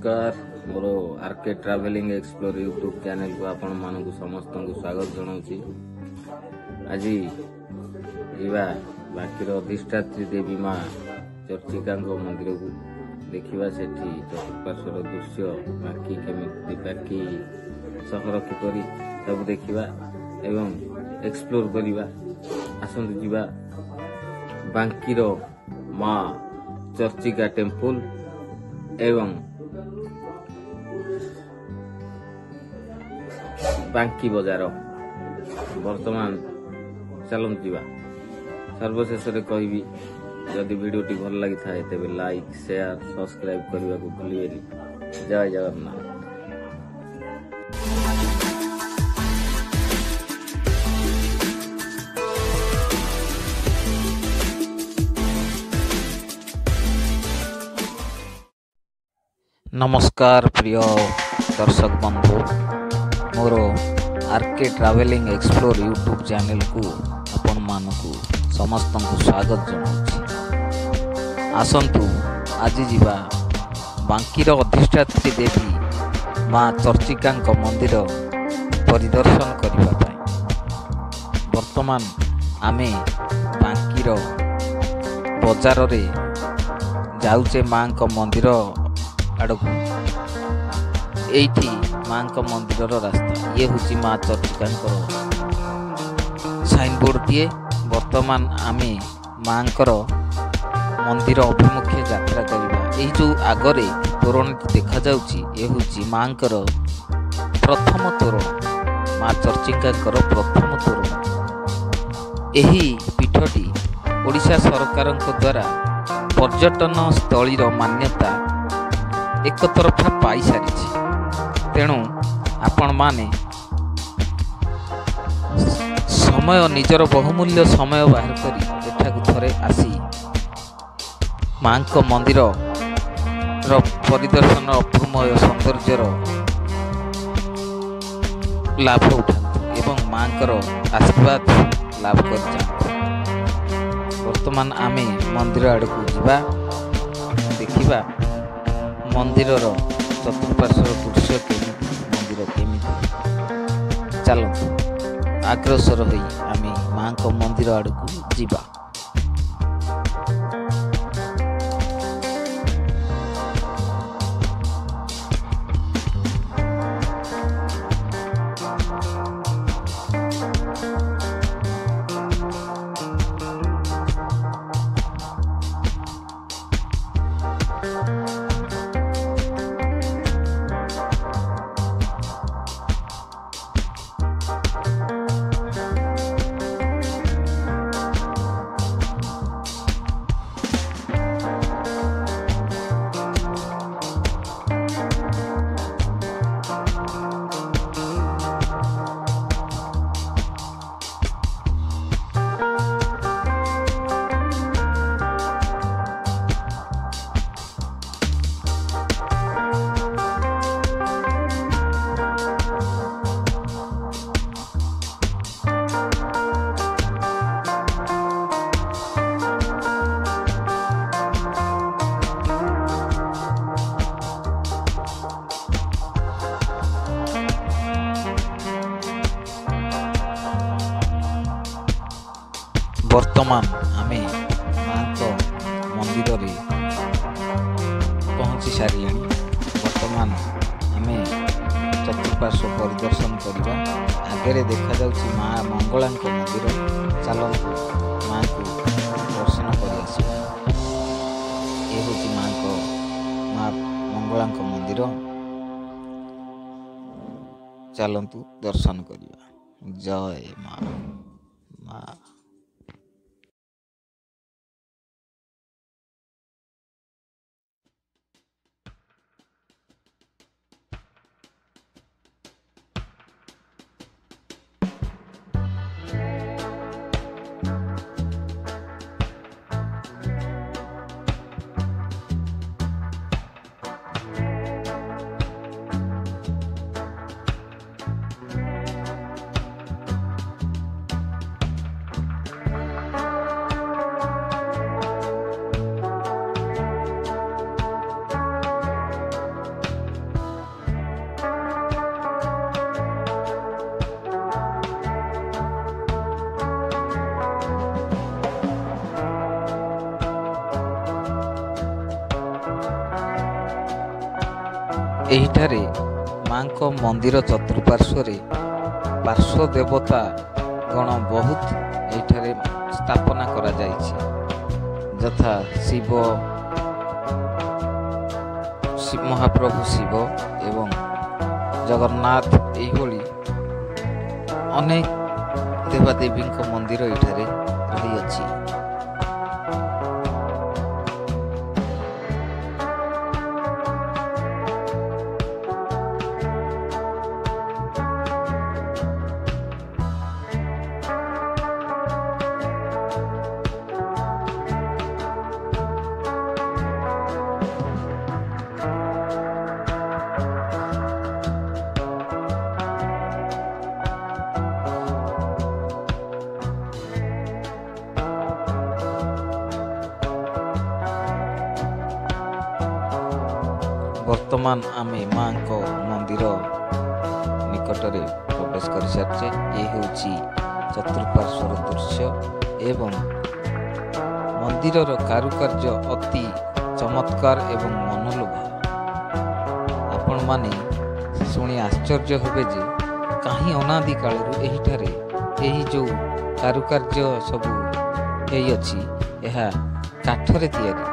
नमस्कार मोर RK traveling explore YouTube channel को आपण मानक समस्त को स्वागत जनाऊँगी। आज जीवा बाकीर अधिष्ठात्री देवी माँ चर्चिका मंदिर को देखा से चतुर्पार्श्वर दृश्य बाकी केमी बाकी सहर किपरि सब देखा एवं एक्सप्लोर करवा आसतु जीवा बांकीर माँ चर्चिका टेम्पल एवं बांकी बजार वर्तमान चलत जीवा सर्वशेष कहबी जदि वीडियोटी भल लगी था तेज लाइक शेयर सब्सक्राइब करने को भूलिए। जय जगन्नाथ। नमस्कार प्रिय दर्शक बंधु मोर RK traveling explore YouTube channel को आपण मानकु समस्त को स्वागत जनाऊँगी। आसंतु आज जीवा बांकीर अधिष्ठात्री देवी माँ चर्चिका मंदिर परिदर्शन करने। वर्तमान आमे बांकीर बजार रे जाऊचे माँ मंदिर आड़क एठी माँ मंदिर रास्ता ये हूँ माँ चर्चिका साइन बोर्ड टीए। वर्तमान आमे माँ मंदिर अभिमुखे यात्रा करवा। यही जो आगरे तोरण देखा जाउची ये हूँ माँ प्रथम तोरण माँ चर्चिका प्रथम तोरण। यही पीठटी ओडिशा सरकार द्वारा पर्यटन स्थलीर मान्यता एक तरफा पाई सारी। तेणु आपण माने समय निजर बहुमूल्य समय बाहर करी एठाकु थरे आसी माँ मंदिर परिदर्शन अपूर्वमय सौंदर्यर लाभ उठाते एवं माँ आशीर्वाद लाभ कर। वर्तमान आमे मंदिर आड़क जावा देखिबा मंदिर चतुर्पार्श्वर दृश्य मंदिर केमी। चलते अग्रसर हो आम माँ मंदिर आड़क जावा। वर्तमान आमे माँ मंदिर रे पहुँची सारे। वर्तमान आमे चतुर्पार्श्व परिदर्शन करवा। आगे देखा जाउची माँ मंगला मंदिर। चलतु माँ को दर्शन कर आसवा। ये हूँ माँ मंगला मंदिर। चलतु दर्शन करवा। जय माँ। ଏହିଠାରେ ମାଙ୍କ ମନ୍ଦିର ଚତୁଃପାର୍ଶ୍ୱରେ ପାର୍ଶ୍ୱ ଦେବତା ଗଣ ବହୁତ ଏହିଠାରେ ସ୍ଥାପନା କରାଯାଇଛି, ଯଥା ମହାପ୍ରଭୁ ଶିବ ଏବଂ ଜଗନ୍ନାଥ। ଏହିଭଳି ଅନେକ ଦେବାଦେବୀଙ୍କ ମନ୍ଦିର ଏଠାରେ ରହିଅଛି। ବର୍ତ୍ତମାନ ଆମେ ମାଙ୍କ ମନ୍ଦିର ନିକଟରେ ପ୍ରବେଶ କରିସାରିଛେ। ଏ ହେଉଛି ଚତୁଃପାର୍ଶ୍ୱର ଦୃଶ୍ୟ ଏବଂ ମନ୍ଦିରର କାରୁକାର୍ଯ୍ୟ ଅତି ଚମତ୍କାର ଏବଂ ମନଲୋଭା। ଆପଣମାନେ ଶୁଣି ଆଶ୍ଚର୍ଯ୍ୟ ହେବେ ଯେ କାହିଁ ଅନାଦି କାଳରୁ ଏହିଠାରେ ଏହି ଯେଉଁ କାରୁକାର୍ଯ୍ୟ ସବୁ ହେଇଅଛି ଏହା କାଠରେ ତିଆରି।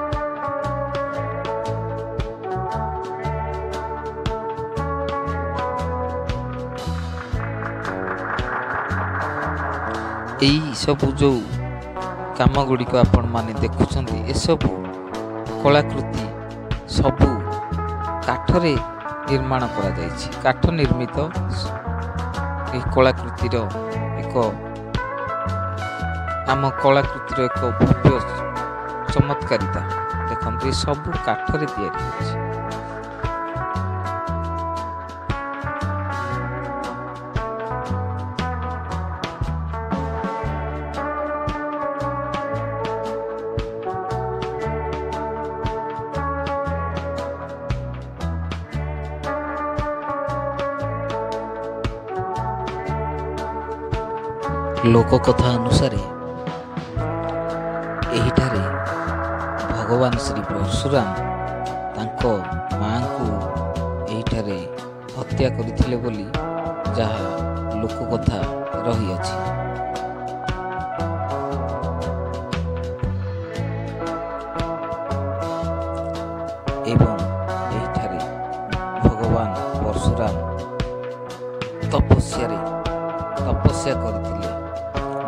ଏହି ସବୁ ଯେଉଁ କାମ ଗୁଡ଼ିକ ଆପଣମାନେ ଦେଖୁଛନ୍ତି, ଏସବୁ କଳାକୃତି ସବୁ କାଠରେ ନିର୍ମାଣ କରାଯାଇଛି। କାଠ ନିର୍ମିତ ଏହି କଳାକୃତିର ଆମ କଳାକୃତିର ଏକ ଭବ୍ୟ ଚମତ୍କାରିତା ଦେଖନ୍ତୁ। ଏ ସବୁ କାଠରେ ତିଆରି ହୋଇଛି। ଲୋକକଥା ଅନୁସାରେ ଏହିଠାରେ ଭଗବାନ ଶ୍ରୀ ପରଶୁରାମ ତାଙ୍କ ମାଙ୍କୁ ଏହିଠାରେ ହତ୍ୟା କରିଥିଲେ ବୋଲି ଯାହା ଲୋକକଥା ରହିଅଛି। ଏବଂ ଏହିଠାରେ ଭଗବାନ ପରଶୁରାମ ତପସ୍ୟା କରିଥିଲେ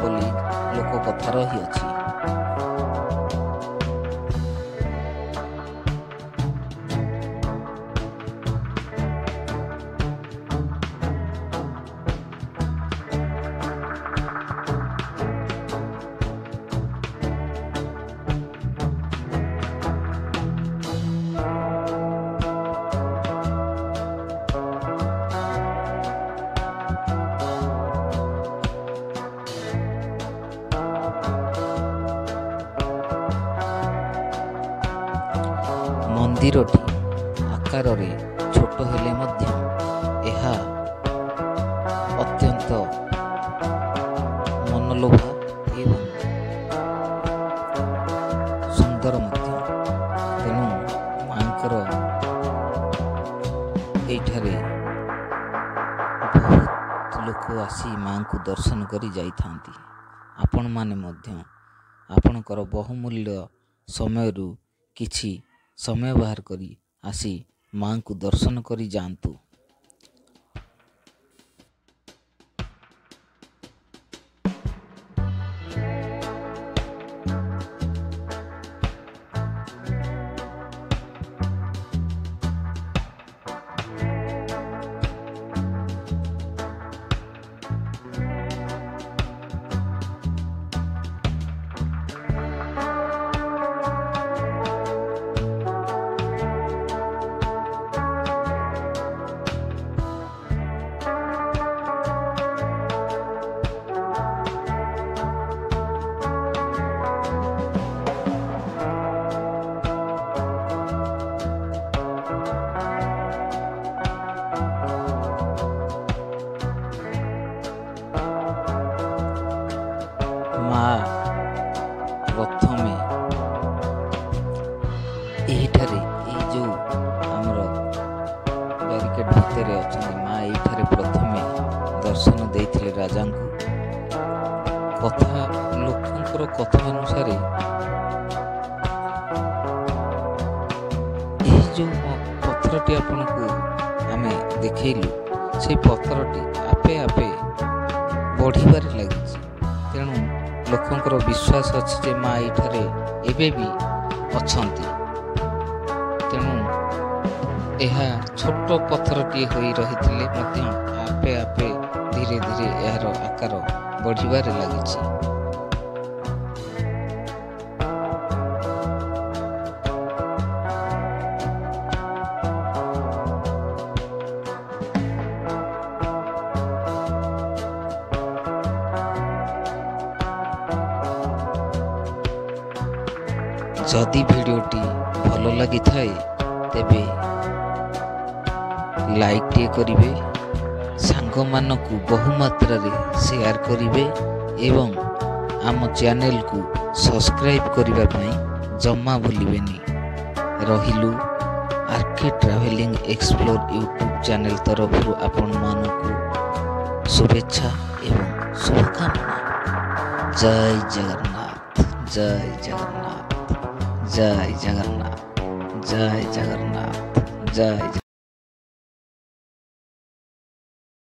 ବୋଲି ଲୋକକଥା ରହିଅଛି। ମନ୍ଦିରଟି ଆକାରରେ ଛୋଟ ହେଲେ ମଧ୍ୟ ଏହା ଅତ୍ୟନ୍ତ ମନଲୋଭା ଏବଂ ସୁନ୍ଦର ମଧ୍ୟ। ତେଣୁ ମାଙ୍କର ଏଇଠାରେ ବହୁତ ଲୋକ ଆସି ମାଙ୍କୁ ଦର୍ଶନ କରି ଯାଇଥାନ୍ତି। ଆପଣମାନେ ମଧ୍ୟ ଆପଣଙ୍କର ବହୁମୂଲ୍ୟ ସମୟରୁ କିଛି ସମୟ ବାହାର କରି ଆସି ମାଙ୍କୁ ଦର୍ଶନ କରି ଯାଆନ୍ତୁ। ଲୋକଙ୍କର କଥା ଅନୁସାରେ ଏହି ଯେଉଁ ପଥରଟି ଆପଣଙ୍କୁ ଆମେ ଦେଖେଇଲୁ, ସେଇ ପଥରଟି ଆପେ ଆପେ ବଢ଼ିବାରେ ଲାଗିଛି। ତେଣୁ ଲୋକଙ୍କର ବିଶ୍ୱାସ ଅଛି ଯେ ମା ଏଇଠାରେ ଏବେ ବି ଅଛନ୍ତି। ତେଣୁ ଏହା ଛୋଟ ପଥରଟିଏ ହୋଇ ରହିଥିଲେ ମଧ୍ୟ ଆପେ ଆପେ ଧୀରେ ଧୀରେ ଏହାର ଆକାର ବଢ଼ିବାରେ ଲାଗିଛି। ଯଦି ଭିଡ଼ିଓଟି ଭଲ ଲାଗିଥାଏ ତେବେ ଲାଇକ୍ଟିଏ କରିବେ, ସାଙ୍ଗମାନଙ୍କୁ ବହୁମାତ୍ରାରେ ସେୟାର କରିବେ ଏବଂ ଆମ ଚ୍ୟାନେଲକୁ ସବସ୍କ୍ରାଇବ୍ କରିବା ପାଇଁ ଜମା ଭୁଲିବେନି। ରହିଲୁ RK travelling explore YouTube channel ତରଫରୁ ଆପଣମାନଙ୍କୁ ଶୁଭେଚ୍ଛା ଏବଂ ଶୁଭକାମନା। ଜୟ ଜଗନ୍ନାଥ, ଜୟ ଜଗନ୍ନାଥ, ଜୟ ଜଗନ୍ନାଥ, ଜୟ ଜଗନ୍ନାଥ, ଜୟ